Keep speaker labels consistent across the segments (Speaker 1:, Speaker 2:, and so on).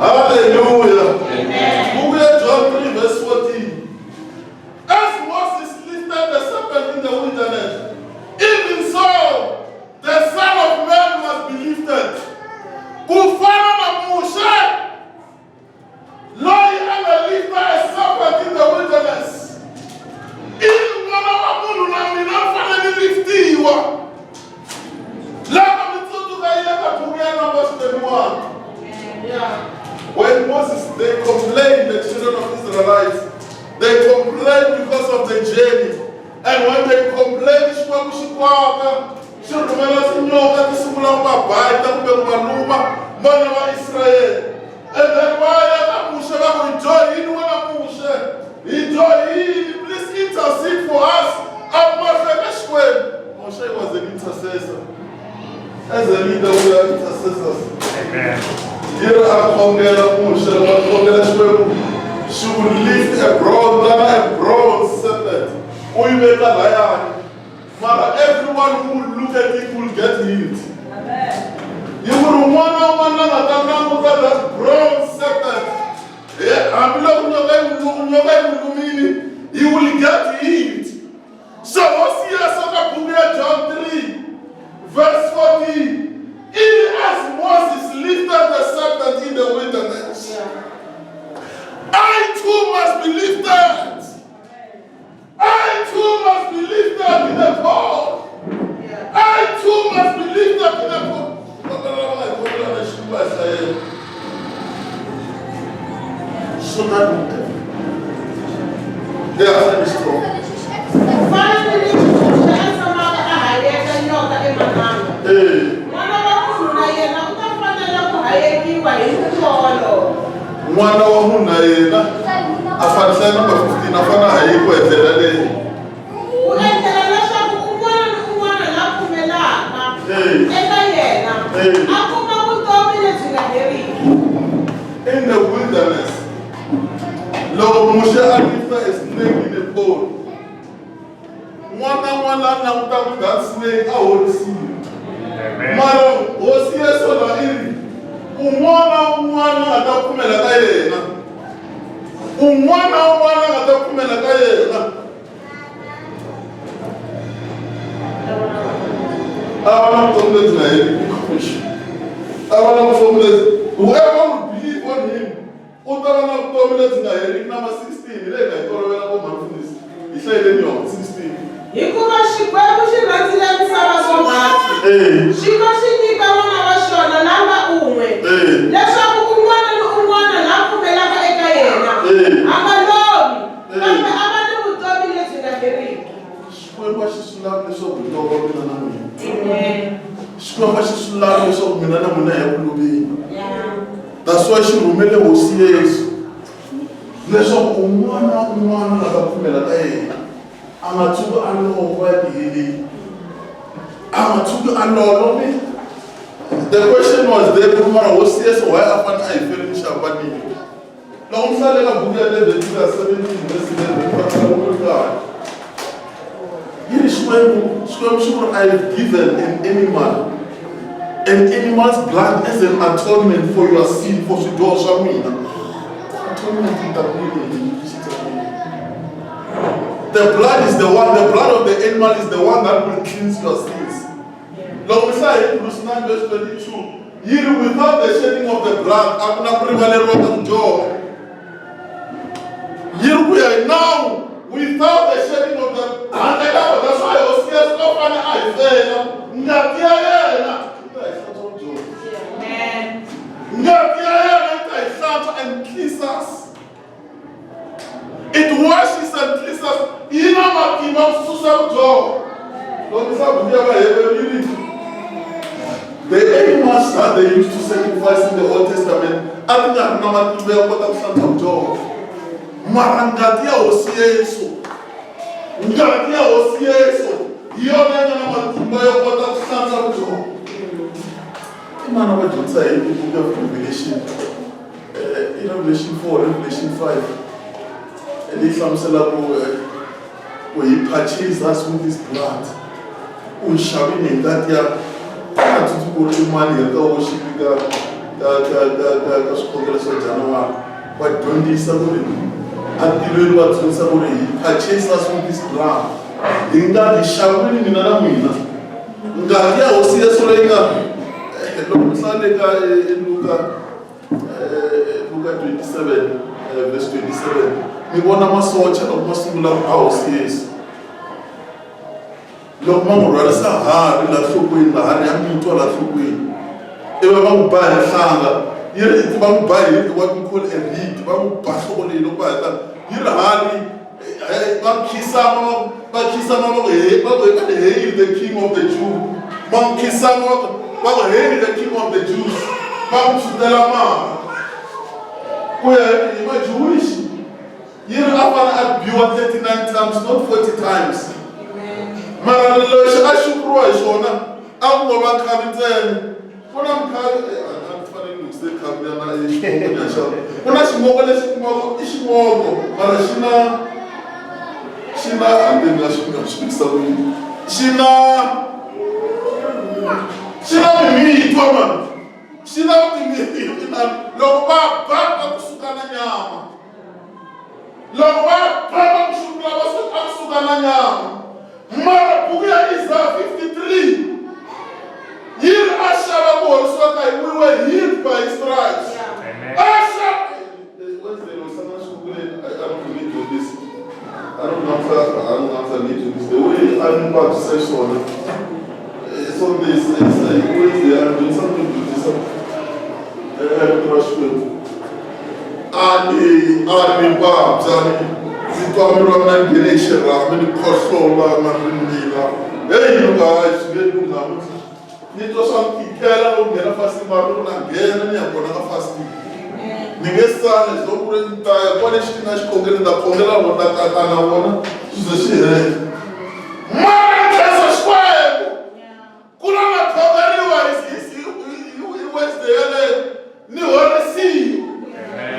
Speaker 1: Hallelujah. Amen. John 3 verse 14. As Moses lifted the serpent in the wilderness, even so the Son of Man must be lifted. Kufana Moshe, Lord, ever lifted a serpent in the wilderness. Even one of our Mulu not finally lifted you. Let me talk to the Numbers 21. When Moses, they complained, the children of Israelites, they complained because of the journey. And when they complained, and then why please intercede for us. Moshe was an intercessor. As a leader, we are intercessors.
Speaker 2: Amen.
Speaker 1: Here are she will lift a broad serpent. Everyone who will look at it will get healed. Amen. You will want that broad serpent. You will get healed. So what's here? John 3, verse 14. Even as Moses lifted the serpent in the wilderness, I too must be lifted. I too must be lifted in the pole. I too must be lifted in the pole. So that they are very strong. Mwana wa muna yena afanisa number 15 afana hayiko etela le uendela shaku umwana la kumelaka eka yena akuma kutomi lezinga heri. In the wilderness, Lord Moshe lifted a snake in a pole. Mwana na utamu that snake I will see. Mara osie sola iri umwana atakumela kayena umwana atakumela kayena abana mfomlezi na yeli abana mfomlezi whoever will believe on him utabana mfomlezi na yeli number 16 lega itorowela ko manfunisi ihlele nyo 16 hikuva xikwembu xi rhandzile misava swonghasi xiko xi nyika n'wana wa xona lava un'we leswaku un'wana ni un'wana la pfumelaka eka yena a nga lovi kambe a va ni vutomi lebyi nga heriki. Xikwembu xi swi lava leswaku hi lova mina na n'wina. Xikwembu xi swi lava leswaku mina na n'wina hi ku loveni. That's why xi rhumele hosi Yesu leswaku un'wana na un'wana la ta pfumela ka yena a nga tshuki a lova heleni. The question was there, why I find I feel Shabani. Now, I'm saying that Buddha led the 17 verses. I've given an animal's blood as an atonement for your sin, for Shidor Shamina. The blood is the one, the blood of the animal is the one that will cleanse your sins. Lord Messiah, Hebrews 9 verse 22. Here without the shedding of the blood, Abna Privalero and Joy. Here we are now without the shedding of the blood. That's why I was scared of an eye. And kiss us. It washes and cleanses us. The animals that they used to sacrifice in the Old Testament, I think I'm not going to job. Marangati ya osieso. Ngati ya osieso. Yona na matumba ya kota kusanza job. Imana wa jonsa in the book of Revelation. In Revelation 4, Revelation 5. And he comes where he purchased us with his blood. Unshabini ngati ya atutukuru imani ya worship ka skongela so January. But don't be saburi. Until what saburi, he purchased us with his blood. Inga di shaburi ni nana mwina. Ngati ya osieso lenga. Lokusane ka Luka 27, verse 27. Mibona masocha okumasungula house yes. Loko mangurwala sahari la hlokweni lahari ya mintwa la hlokweni. Ewe bangubaya nhlanga. Yiri bangubaya what we call a reed. Bangubaya hloko leyi loko bayata. Yiri hari bakhisa hail the king of the Jews. Bakhisa hail the king of the Jews. Bangusudela ma. Kuya ima Jewish. Yiri afana abiwa 39 times, not 40 times. Mara lo ashukruwa ishona abo bakhabitsene kona mkhali akufanele ukuse khabiyana ishoko kuna shimoko ishimoko mara shina andeni ngashikisa kwini shina mitwa man shina mimi lokho baba kusukana nyama lokho baba kusukana nyama Mara Bugia is 53. Here Ashara was we were healed by stripes. Asha! What's the Rosana School? I don't need to this. I don't answer need to this. The way I'm about to say so. So this is they are doing something to this. Army Babs, Zitomrona Ginesha, many Kosola, Marindila. Hey, you guys, get to them. It was something Kela will get a fasting marun again and you're going to fasting. Nigesta is no great entire punished in a Kogan in the Kogela or that Katana one to the Shire. Man, that's a square! Kulana Kogariwa is was the new on the sea.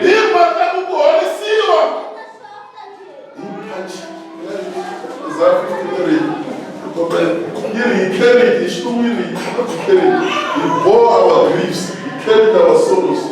Speaker 1: You must have to go on the sea. He carried his two really, he bore our griefs, he carried our sorrows.